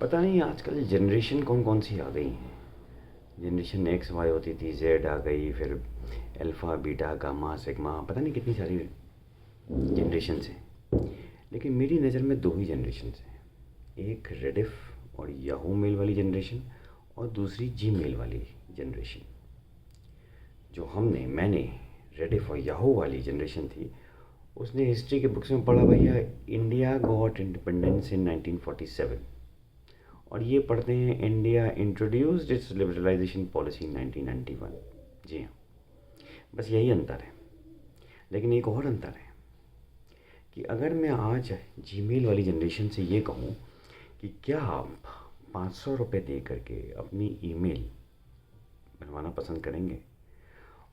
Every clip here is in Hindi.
पता नहीं आजकल जनरेशन कौन कौन सी आ गई हैं। जनरेशन एक्स वाई होती थी, जेड आ गई, फिर अल्फ़ा बीटा गामा सिग्मा, पता नहीं कितनी सारी जनरेशन हैं। लेकिन मेरी नज़र में दो ही जनरेशन हैं, एक रेडिफ और याहू मेल वाली जनरेशन, और दूसरी जी मेल वाली जनरेशन। जो मैंने रेडिफ और याहू वाली जनरेशन थी, उसने हिस्ट्री के बुक्स में पढ़ा भैया, इंडिया गॉट इंडिपेंडेंस इन 1947, और ये पढ़ते हैं India introduced its liberalisation policy in 1991। जी हाँ, बस यही अंतर है। लेकिन एक और अंतर है कि अगर मैं आज जीमेल वाली जनरेशन से ये कहूँ कि क्या आप 500 रुपये दे करके अपनी ईमेल बनवाना पसंद करेंगे,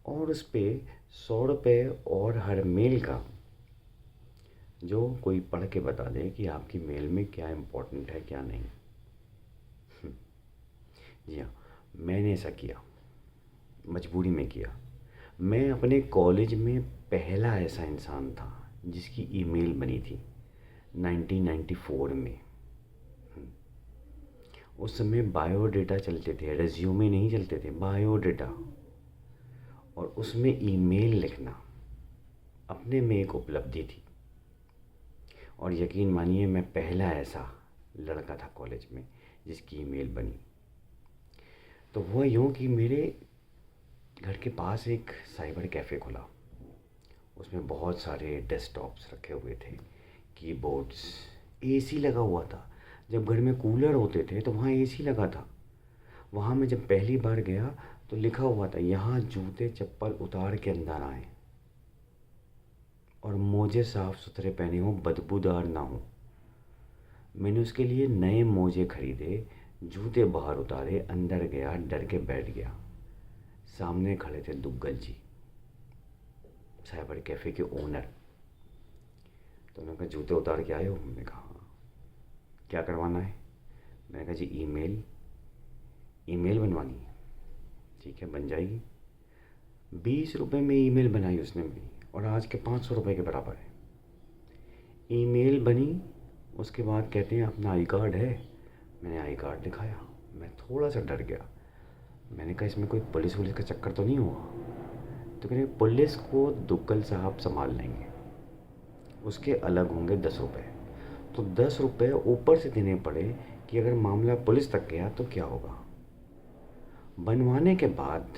और उस पर 100 रुपये और हर मेल का जो कोई पढ़ के बता दे कि आपकी मेल में क्या इम्पोर्टेंट है क्या नहीं। जी हाँ, मैंने ऐसा किया, मजबूरी में किया। मैं अपने कॉलेज में पहला ऐसा इंसान था जिसकी ईमेल बनी थी 1994 में। उस समय बायोडेटा चलते थे, रेज्यूमे नहीं चलते थे, बायोडेटा। और उसमें ईमेल लिखना अपने में एक उपलब्धि थी। और यकीन मानिए, मैं पहला ऐसा लड़का था कॉलेज में जिसकी ईमेल बनी। तो हुआ यूँ कि मेरे घर के पास एक साइबर कैफ़े खुला। उसमें बहुत सारे डेस्कटॉप्स रखे हुए थे, कीबोर्ड्स, एसी लगा हुआ था। जब घर में कूलर होते थे तो वहाँ एसी लगा था। वहाँ मैं जब पहली बार गया तो लिखा हुआ था, यहाँ जूते चप्पल उतार के अंदर आएँ, और मोजे साफ़ सुथरे पहने हों, बदबूदार ना हो। मैंने उसके लिए नए मोजे खरीदे, जूते बाहर उतारे, अंदर गया, डर के बैठ गया। सामने खड़े थे दुग्गल जी, साइबर कैफ़े के ओनर। तो उन्होंने कहा, जूते उतार के आए हो? मैंने कहा हाँ। क्या करवाना है? मैंने कहा जी ईमेल बनवानी है। ठीक है, बन जाएगी। 20 रुपये में ईमेल बनाई उसने मेरी, और आज के 500 रुपये के बराबर है। ईमेल बनी, उसके बाद कहते हैं अपना आई कार्ड है। मैंने आई कार्ड दिखाया। मैं थोड़ा सा डर गया। मैंने कहा इसमें कोई पुलिस वुलिस का चक्कर तो नहीं हुआ? तो कह रहे पुलिस को दुग्गल साहब संभाल लेंगे, उसके अलग होंगे 10 रुपये। तो 10 रुपये ऊपर से देने पड़े कि अगर मामला पुलिस तक गया तो क्या होगा। बनवाने के बाद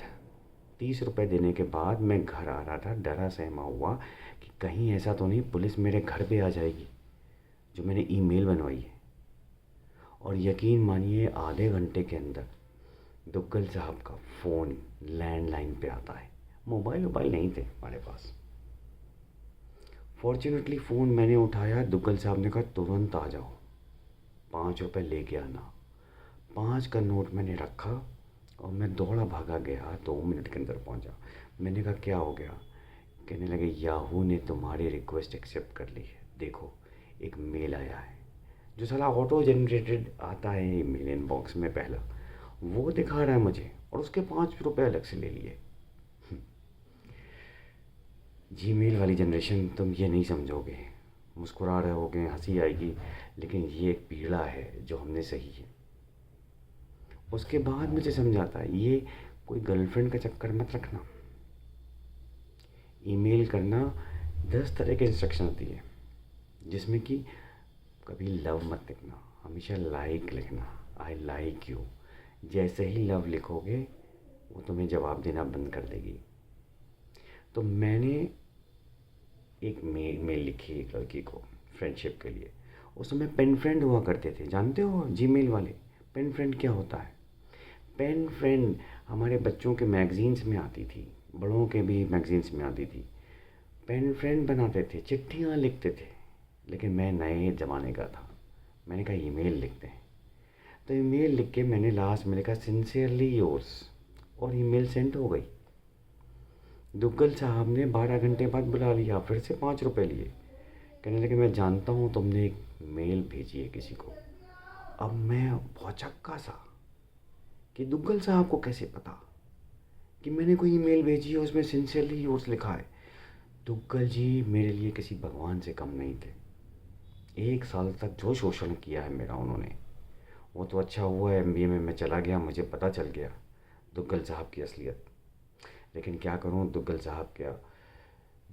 30 रुपये देने के बाद मैं घर आ रहा था, डरा सहमा हुआ कि कहीं ऐसा तो नहीं पुलिस मेरे घर पे आ जाएगी जो मैंने ईमेल बनवाई है। और यकीन मानिए, आधे घंटे के अंदर दुग्गल साहब का फ़ोन लैंडलाइन पे आता है। मोबाइल नहीं थे हमारे पास। फॉर्चुनेटली फ़ोन मैंने उठाया, दुग्गल साहब ने कहा तुरंत आ जाओ, 5 रुपये लेके आना। 5 का नोट मैंने रखा और मैं दौड़ा भागा गया, 2 मिनट के अंदर पहुंचा। मैंने कहा क्या हो गया? कहने लगे याहू ने तुम्हारी रिक्वेस्ट एक्सेप्ट कर ली है, देखो एक मेल आया है। जो साला ऑटो जनरेटेड आता है मेल इनबॉक्स में पहला, वो दिखा रहा है मुझे, और उसके 5 रुपये अलग से ले लिए। जीमेल वाली जनरेशन, तुम ये नहीं समझोगे, मुस्कुरा रहे होगे, हंसी आएगी, लेकिन ये एक पीड़ा है जो हमने सही है। उसके बाद मुझे समझाता है, ये कोई गर्लफ्रेंड का चक्कर मत रखना। ईमेल करना 10 तरह के इंस्ट्रक्शन दिए, जिसमें कि कभी लव मत लिखना, हमेशा लाइक लिखना, आई लाइक यू। जैसे ही लव लिखोगे वो तुम्हें जवाब देना बंद कर देगी। तो मैंने एक मेल लिखी एक लड़की को फ्रेंडशिप के लिए। उस समय पेन फ्रेंड हुआ करते थे, जानते हो जीमेल वाले? पेन फ्रेंड क्या होता है? पेन फ्रेंड हमारे बच्चों के मैगज़ीन्स में आती थी, बड़ों के भी मैगज़ीन्स में आती थी। पेन फ्रेंड बनाते थे, चिट्ठियाँ लिखते थे। लेकिन मैं नए ज़माने का था, मैंने कहा ईमेल लिखते हैं। तो ईमेल लिख के मैंने लास्ट में लिखा सिंसियरली योर्स, और ईमेल सेंड हो गई। दुग्गल साहब ने 12 घंटे बाद बुला लिया, फिर से 5 रुपये लिए। कहने लगे मैं जानता हूँ तुमने एक मेल भेजी है किसी को। अब मैं भौचक्का सा कि दुग्गल साहब को कैसे पता कि मैंने कोई ईमेल भेजी है, उसमें सिंसियरली योर्स लिखा है। दुग्गल जी मेरे लिए किसी भगवान से कम नहीं थे। 1 साल तक जो शोषण किया है मेरा उन्होंने, वो तो अच्छा हुआ एमबीए में मैं चला गया, मुझे पता चल गया दुग्गल साहब की असलियत। लेकिन क्या करूँ, दुग्गल साहब क्या,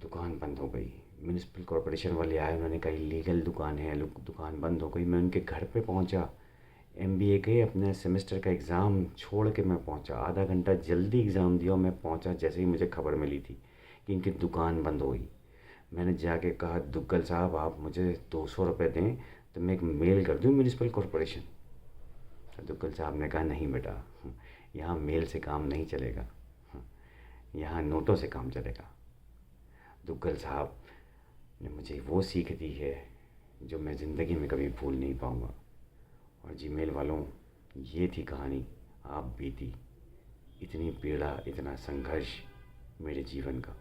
दुकान बंद हो गई। म्यूनिसिपल कॉरपोरेशन वाले आए, उन्होंने कहा इलीगल दुकान है, दुकान बंद हो गई। मैं उनके घर पे पहुंचा, एमबीए के अपने सेमेस्टर का एग्ज़ाम छोड़ के मैं पहुंचा, आधा घंटा जल्दी एग्ज़ाम दिया और मैं पहुंचा जैसे ही मुझे खबर मिली थी कि इनकी दुकान बंद हो गई। मैंने जाके कहा दुग्गल साहब आप मुझे 200 रुपये दें तो मैं एक मेल कर दूँ म्यूनिसिपल कॉरपोरेशन। तो दुग्गल साहब ने कहा नहीं बेटा, यहाँ मेल से काम नहीं चलेगा, यहाँ नोटों से काम चलेगा। दुग्गल साहब ने मुझे वो सीख दी है जो मैं ज़िंदगी में कभी भूल नहीं पाऊँगा। और जीमेल वालों, ये थी कहानी, आप बीती इतनी पीड़ा, इतना संघर्ष मेरे जीवन का।